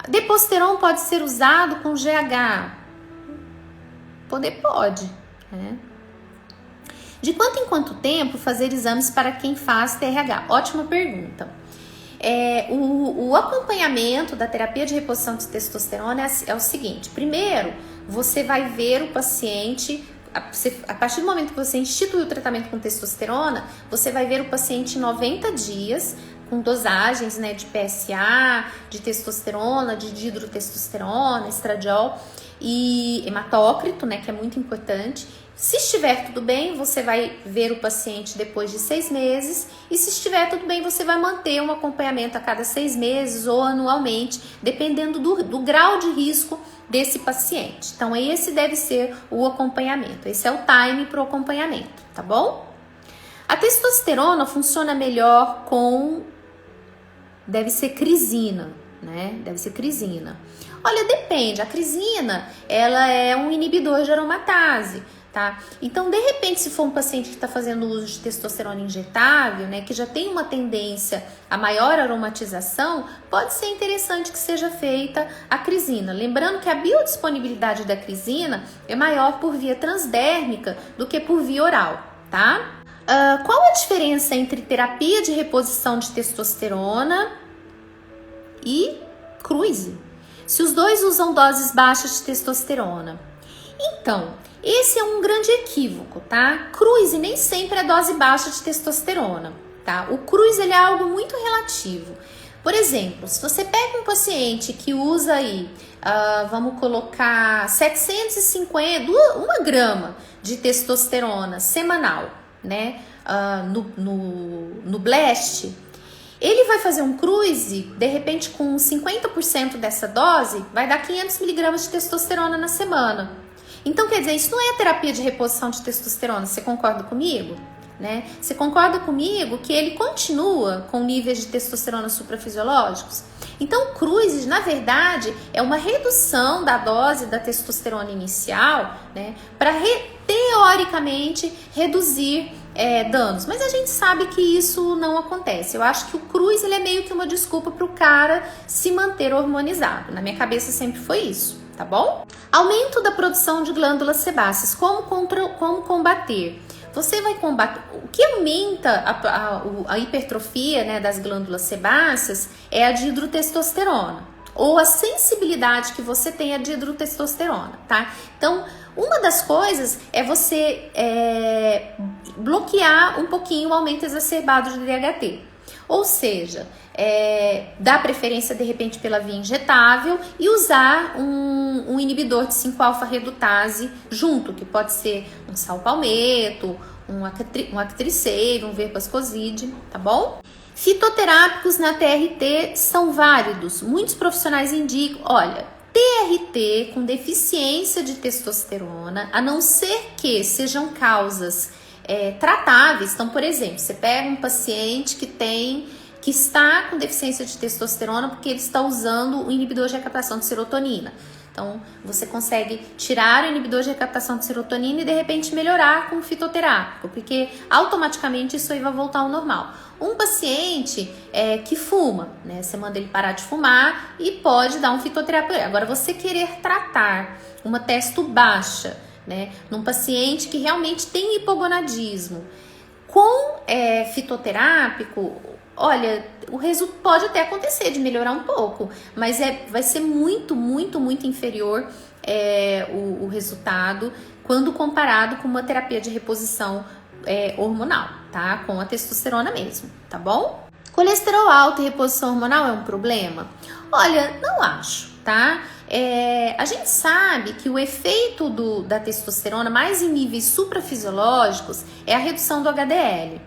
Deposteron pode ser usado com GH? Pode, né? De quanto em quanto tempo fazer exames para quem faz TRH? Ótima pergunta. O acompanhamento da terapia de reposição de testosterona é o seguinte: primeiro, você vai ver o paciente, a partir do momento que você institui o tratamento com testosterona, você vai ver o paciente em 90 dias, com dosagens, né, de PSA, de testosterona, de dihidrotestosterona, estradiol e hematócrito, né, que é muito importante. Se estiver tudo bem, você vai ver o paciente depois de 6 meses, e se estiver tudo bem, você vai manter um acompanhamento a cada 6 meses ou anualmente, dependendo do grau de risco desse paciente. Então, esse deve ser o acompanhamento, esse é o time para o acompanhamento, tá bom? A testosterona funciona melhor deve ser crisina, né? Deve ser crisina. Olha, depende. A crisina, ela é um inibidor de aromatase, tá? Então, de repente, se for um paciente que está fazendo uso de testosterona injetável, né, que já tem uma tendência a maior aromatização, pode ser interessante que seja feita a crisina. Lembrando que a biodisponibilidade da crisina é maior por via transdérmica do que por via oral, tá? Qual a diferença entre terapia de reposição de testosterona e cruise? Se os dois usam doses baixas de testosterona. Então, esse é um grande equívoco, tá? Cruise nem sempre é dose baixa de testosterona, tá? O cruise, ele é algo muito relativo. Por exemplo, se você pega um paciente que usa aí, vamos colocar 750, 1 grama de testosterona semanal, né, no Blast, ele vai fazer um cruise, de repente com 50% dessa dose, vai dar 500 miligramas de testosterona na semana. Então, quer dizer, isso não é terapia de reposição de testosterona, você concorda comigo? Né? Você concorda comigo que ele continua com níveis de testosterona suprafisiológicos? Então, o cruise, na verdade, é uma redução da dose da testosterona inicial, né, para teoricamente reduzir danos. Mas a gente sabe que isso não acontece. Eu acho que o cruise, ele é meio que uma desculpa para o cara se manter hormonizado. Na minha cabeça sempre foi isso, tá bom? Aumento da produção de glândulas sebáceas. Como combater? Você vai combater. O que aumenta a hipertrofia, né, das glândulas sebáceas é a dihidrotestosterona, ou a sensibilidade que você tem à dihidrotestosterona, tá? Então, uma das coisas é você bloquear um pouquinho o aumento exacerbado de DHT. Ou seja, dar preferência de repente pela via injetável e usar um inibidor de 5-alfa-redutase junto, que pode ser um salpalmeto, um actriceve, um verbascoside, tá bom? Fitoterápicos na TRT são válidos. Muitos profissionais indicam, olha, TRT com deficiência de testosterona, a não ser que sejam causas tratáveis. Então, por exemplo, você pega um paciente que está com deficiência de testosterona porque ele está usando o inibidor de recaptação de serotonina. Então, você consegue tirar o inibidor de recaptação de serotonina e, de repente, melhorar com o fitoterápico, porque automaticamente isso aí vai voltar ao normal. Um paciente que fuma, né? Você manda ele parar de fumar e pode dar um fitoterápico. Agora, você querer tratar uma testo baixa, né, num paciente que realmente tem hipogonadismo, com fitoterápico, olha, o resultado pode até acontecer de melhorar um pouco, mas vai ser muito, muito, muito inferior o resultado quando comparado com uma terapia de reposição hormonal, tá? Com a testosterona mesmo, tá bom? Colesterol alto e reposição hormonal é um problema? Olha, não acho, tá? A gente sabe que o efeito da testosterona, mais em níveis suprafisiológicos, é a redução do HDL.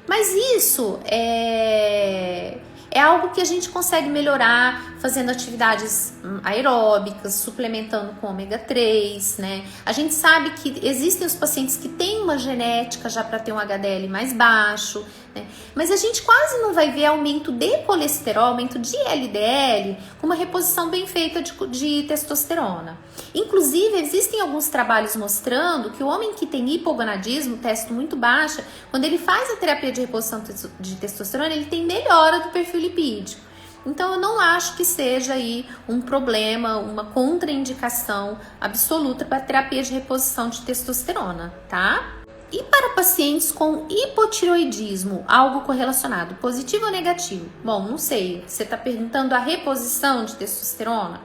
Mas isso é algo que a gente consegue melhorar fazendo atividades aeróbicas, suplementando com ômega 3, né? A gente sabe que existem os pacientes que têm uma genética já para ter um HDL mais baixo, né? Mas a gente quase não vai ver aumento de colesterol, aumento de LDL, com uma reposição bem feita de testosterona. Inclusive, existem alguns trabalhos mostrando que o homem que tem hipogonadismo, testo muito baixa, quando ele faz a terapia de reposição de testosterona, ele tem melhora do perfil lipídico. Então, eu não acho que seja aí um problema, uma contraindicação absoluta para a terapia de reposição de testosterona, tá? E para pacientes com hipotireoidismo, algo correlacionado, positivo ou negativo? Bom, não sei, você está perguntando a reposição de testosterona?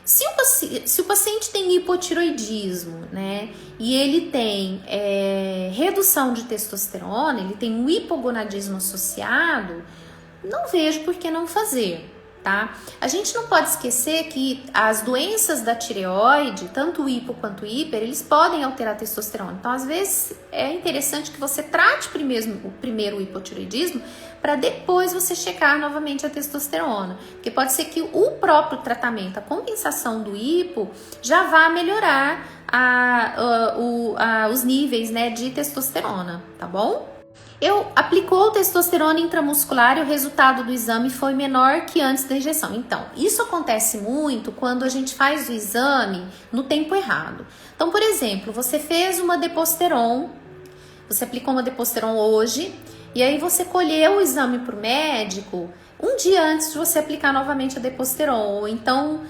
Se o paciente tem hipotireoidismo, né, e ele tem redução de testosterona, ele tem um hipogonadismo associado, não vejo por que não fazer, tá? A gente não pode esquecer que as doenças da tireoide, tanto o hipo quanto o hiper, eles podem alterar a testosterona. Então, às vezes, é interessante que você trate primeiro o hipotireoidismo para depois você checar novamente a testosterona. Porque pode ser que o próprio tratamento, a compensação do hipo, já vá melhorar os níveis, né, de testosterona, tá bom? Aplicou testosterona intramuscular e o resultado do exame foi menor que antes da injeção. Então, isso acontece muito quando a gente faz o exame no tempo errado. Então, por exemplo, você fez uma Deposteron, você aplicou uma Deposteron hoje, e aí você colheu o exame para o médico um dia antes de você aplicar novamente a Deposteron, ou então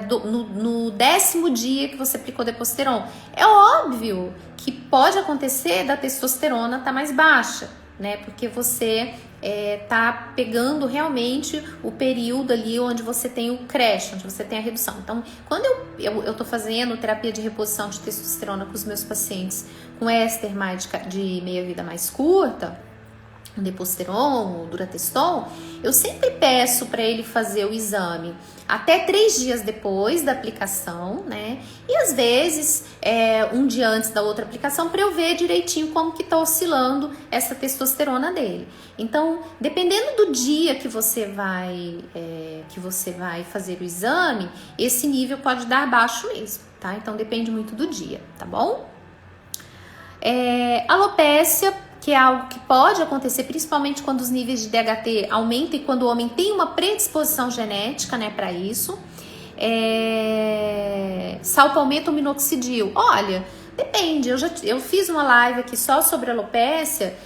no 10º dia que você aplicou Deposteron. É óbvio que pode acontecer da testosterona estar mais baixa, né? Porque você tá pegando realmente o período ali onde você tem o crash, onde você tem a redução. Então, quando eu tô fazendo terapia de reposição de testosterona com os meus pacientes com éster de meia-vida mais curta, um Deposteron, um Durateston, eu sempre peço para ele fazer o exame até 3 dias depois da aplicação, né? E às vezes um dia antes da outra aplicação, para eu ver direitinho como que tá oscilando essa testosterona dele. Então, dependendo do dia que você vai fazer o exame, esse nível pode dar baixo mesmo, tá? Então depende muito do dia, tá bom? Alopécia, que é algo que pode acontecer principalmente quando os níveis de DHT aumentam e quando o homem tem uma predisposição genética, né, para isso. Salpalmeto ou minoxidil? Olha, depende. Eu fiz uma live aqui só sobre alopécia.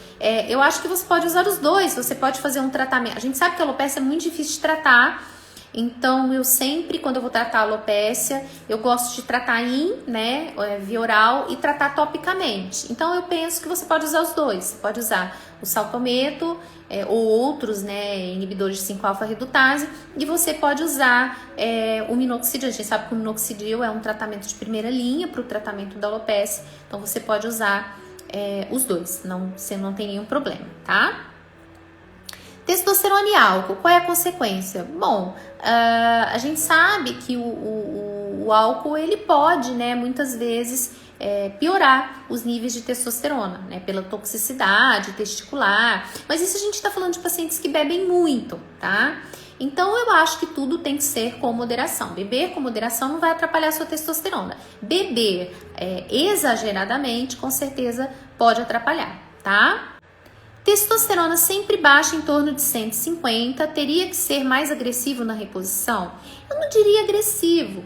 Eu acho que você pode usar os dois. Você pode fazer um tratamento. A gente sabe que a alopécia é muito difícil de tratar. Então, eu sempre, quando eu vou tratar a alopécia, eu gosto de tratar né, via oral e tratar topicamente. Então, eu penso que você pode usar os dois. Você pode usar o salpalmeto ou outros, né, inibidores de 5-alfa-redutase, e você pode usar o minoxidil. A gente sabe que o minoxidil é um tratamento de primeira linha para o tratamento da alopécia. Então, você pode usar os dois. Você não tem nenhum problema, tá? Testosterona e álcool, qual é a consequência? Bom, a gente sabe que o álcool, ele pode, né, muitas vezes piorar os níveis de testosterona, né, pela toxicidade testicular, mas isso a gente tá falando de pacientes que bebem muito, tá? Então, eu acho que tudo tem que ser com moderação. Beber com moderação não vai atrapalhar a sua testosterona. Beber exageradamente, com certeza, pode atrapalhar, tá? Testosterona sempre baixa em torno de 150, teria que ser mais agressivo na reposição? Eu não diria agressivo,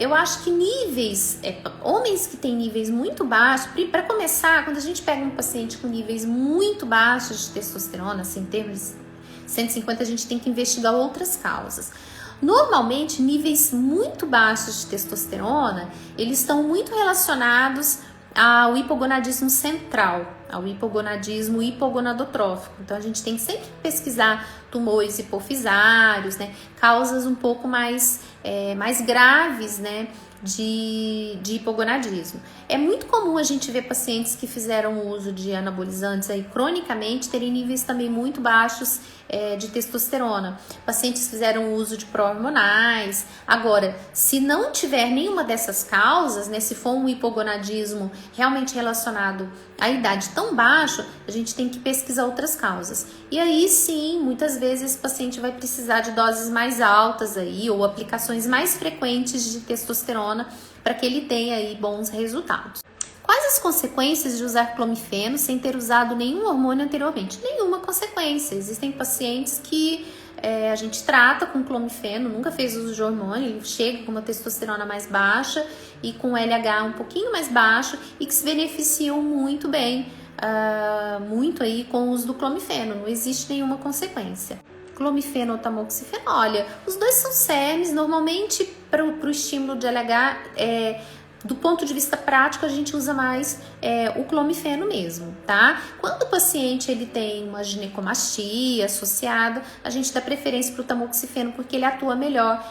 eu acho que níveis, homens que têm níveis muito baixos, para começar, quando a gente pega um paciente com níveis muito baixos de testosterona, assim, em termos de 150, a gente tem que investigar outras causas. Normalmente, níveis muito baixos de testosterona, eles estão muito relacionados ao hipogonadismo central, ao hipogonadismo hipogonadotrófico. Então a gente tem que sempre pesquisar tumores hipofisários, né, causas um pouco mais graves, né, de hipogonadismo. É muito comum a gente ver pacientes que fizeram uso de anabolizantes aí cronicamente terem níveis também muito baixos de testosterona. Pacientes que fizeram uso de pró-hormonais. Agora, se não tiver nenhuma dessas causas, né, se for um hipogonadismo realmente relacionado à idade tão baixa, a gente tem que pesquisar outras causas. E aí sim, muitas vezes esse paciente vai precisar de doses mais altas aí, ou aplicações mais frequentes de testosterona para que ele tenha aí bons resultados. Quais as consequências de usar clomifeno sem ter usado nenhum hormônio anteriormente? Nenhuma consequência. Existem pacientes que a gente trata com clomifeno, nunca fez uso de hormônio, ele chega com uma testosterona mais baixa e com LH um pouquinho mais baixo e que se beneficiam muito bem, muito aí com o uso do clomifeno. Não existe nenhuma consequência. Clomifeno ou tamoxifeno, olha, os dois são SERMs, normalmente para o estímulo de LH, do ponto de vista prático, a gente usa mais o clomifeno mesmo, tá? Quando o paciente ele tem uma ginecomastia associada, a gente dá preferência para o tamoxifeno porque ele atua melhor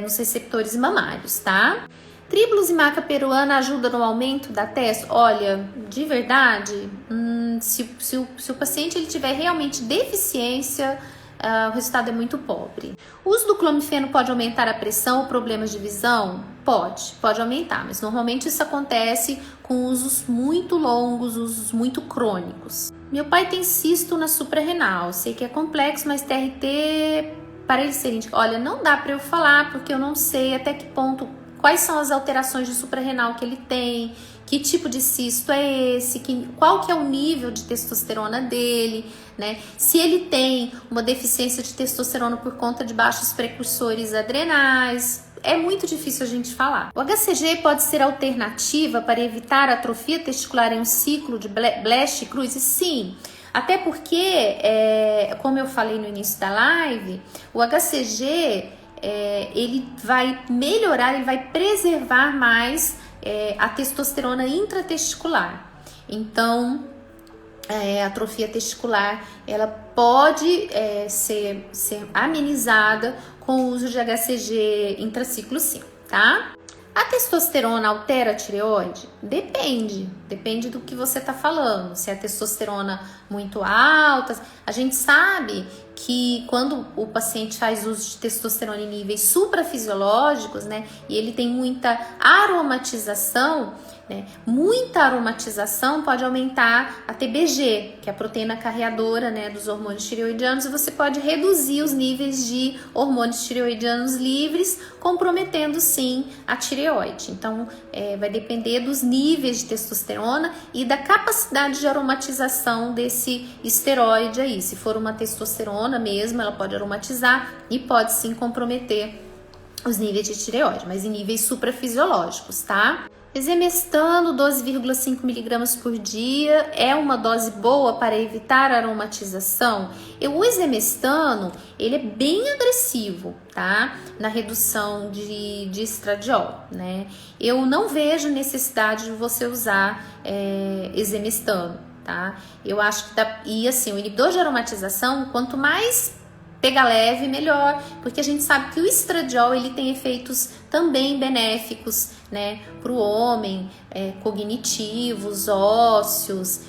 nos receptores mamários, tá? Tribulus e peruana ajuda no aumento da testo? Olha, de verdade, se o paciente ele tiver realmente deficiência, o resultado é muito pobre. O uso do clomifeno pode aumentar a pressão ou problemas de visão? Pode aumentar, mas normalmente isso acontece com usos muito longos, usos muito crônicos. Meu pai tem cisto na suprarrenal, sei que é complexo, mas TRT para ele ser indicado. Olha, não dá para eu falar porque eu não sei até que ponto, quais são as alterações de suprarrenal que ele tem, que tipo de cisto é esse, qual que é o nível de testosterona dele, né? Se ele tem uma deficiência de testosterona por conta de baixos precursores adrenais, é muito difícil a gente falar. O HCG pode ser alternativa para evitar a atrofia testicular em um ciclo de Blasch Cruz? Sim, até porque, como eu falei no início da live, o HCG ele vai melhorar, ele vai preservar mais a testosterona intratesticular. Então, a atrofia testicular ela pode ser amenizada com o uso de HCG intraciclo sim, tá? A testosterona altera a tireoide? Depende do que você tá falando. Se é a testosterona muito alta, a gente sabe que quando o paciente faz uso de testosterona em níveis suprafisiológicos, né, e ele tem muita aromatização, né, muita aromatização pode aumentar a TBG, que é a proteína carreadora, né, dos hormônios tireoidianos, e você pode reduzir os níveis de hormônios tireoidianos livres, comprometendo sim a tireoide. Então, vai depender dos níveis de testosterona e da capacidade de aromatização desse esteroide aí. Se for uma testosterona mesmo, ela pode aromatizar e pode sim comprometer os níveis de tireoide, mas em níveis suprafisiológicos, tá? Exemestano, 12,5 mg por dia, é uma dose boa para evitar a aromatização? O exemestano, ele é bem agressivo, tá? Na redução de estradiol, né? Eu não vejo necessidade de você usar exemestano, tá? Eu acho que e assim, o inibidor de aromatização, quanto mais pega leve, melhor, porque a gente sabe que o estradiol ele tem efeitos também benéficos, né, para o homem, cognitivos, ósseos,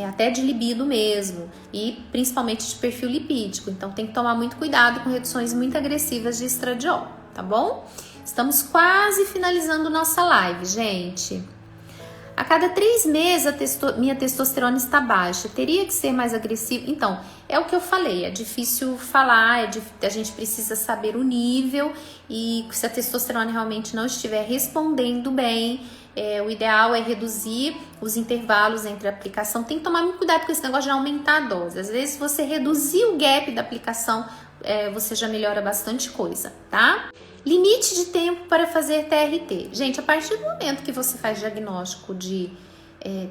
até de libido mesmo, e principalmente de perfil lipídico. Então tem que tomar muito cuidado com reduções muito agressivas de estradiol, tá bom? Estamos quase finalizando nossa live, gente. A cada 3 meses minha testosterona está baixa, teria que ser mais agressivo? Então, é o que eu falei, é difícil falar, a gente precisa saber o nível e se a testosterona realmente não estiver respondendo bem, o ideal é reduzir os intervalos entre a aplicação. Tem que tomar muito cuidado com esse negócio de aumentar a dose. Às vezes, se você reduzir o gap da aplicação, você já melhora bastante coisa, tá? Limite de tempo para fazer TRT. Gente, a partir do momento que você faz diagnóstico de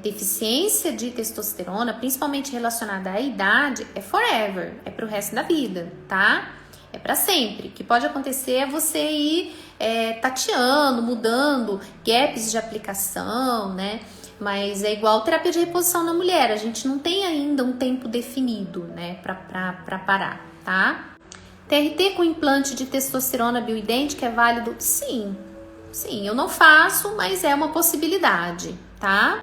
deficiência de testosterona, principalmente relacionada à idade, é forever, é pro resto da vida, tá? É para sempre. O que pode acontecer é você ir tateando, mudando gaps de aplicação, né? Mas é igual terapia de reposição na mulher, a gente não tem ainda um tempo definido, né, pra parar, tá? TRT com implante de testosterona bioidêntica é válido? Sim, eu não faço, mas é uma possibilidade, tá?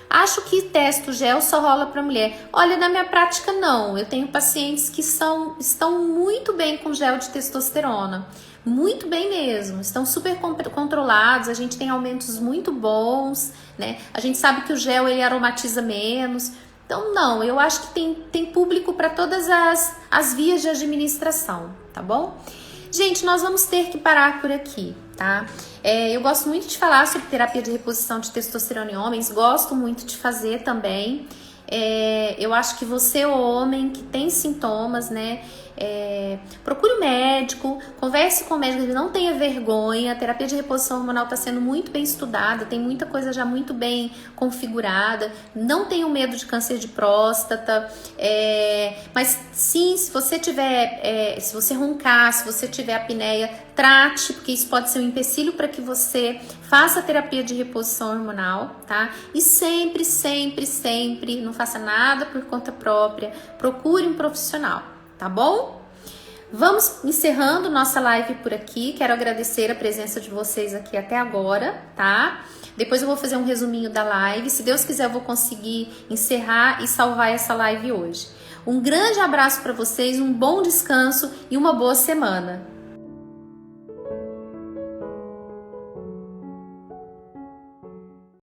Acho que testo gel só rola para mulher. Olha, na minha prática não. Eu tenho pacientes que estão muito bem com gel de testosterona. Muito bem mesmo. Estão super controlados. A gente tem aumentos muito bons, né? A gente sabe que o gel ele aromatiza menos. Então, não. Eu acho que tem público para todas as vias de administração, tá bom? Gente, nós vamos ter que parar por aqui, tá? Eu gosto muito de falar sobre terapia de reposição de testosterona em homens, gosto muito de fazer também. Eu acho que você, homem, que tem sintomas, né? Procure um médico, converse com o médico, não tenha vergonha. A terapia de reposição hormonal está sendo muito bem estudada, tem muita coisa já muito bem configurada. Não tenha medo de câncer de próstata, mas sim, se você tiver, se você roncar, se você tiver apneia, trate, porque isso pode ser um empecilho para que você faça a terapia de reposição hormonal, tá? E sempre, não faça nada por conta própria, procure um profissional, tá bom? Vamos encerrando nossa live por aqui. Quero agradecer a presença de vocês aqui até agora, tá? Depois eu vou fazer um resuminho da live. Se Deus quiser, eu vou conseguir encerrar e salvar essa live hoje. Um grande abraço para vocês, um bom descanso e uma boa semana.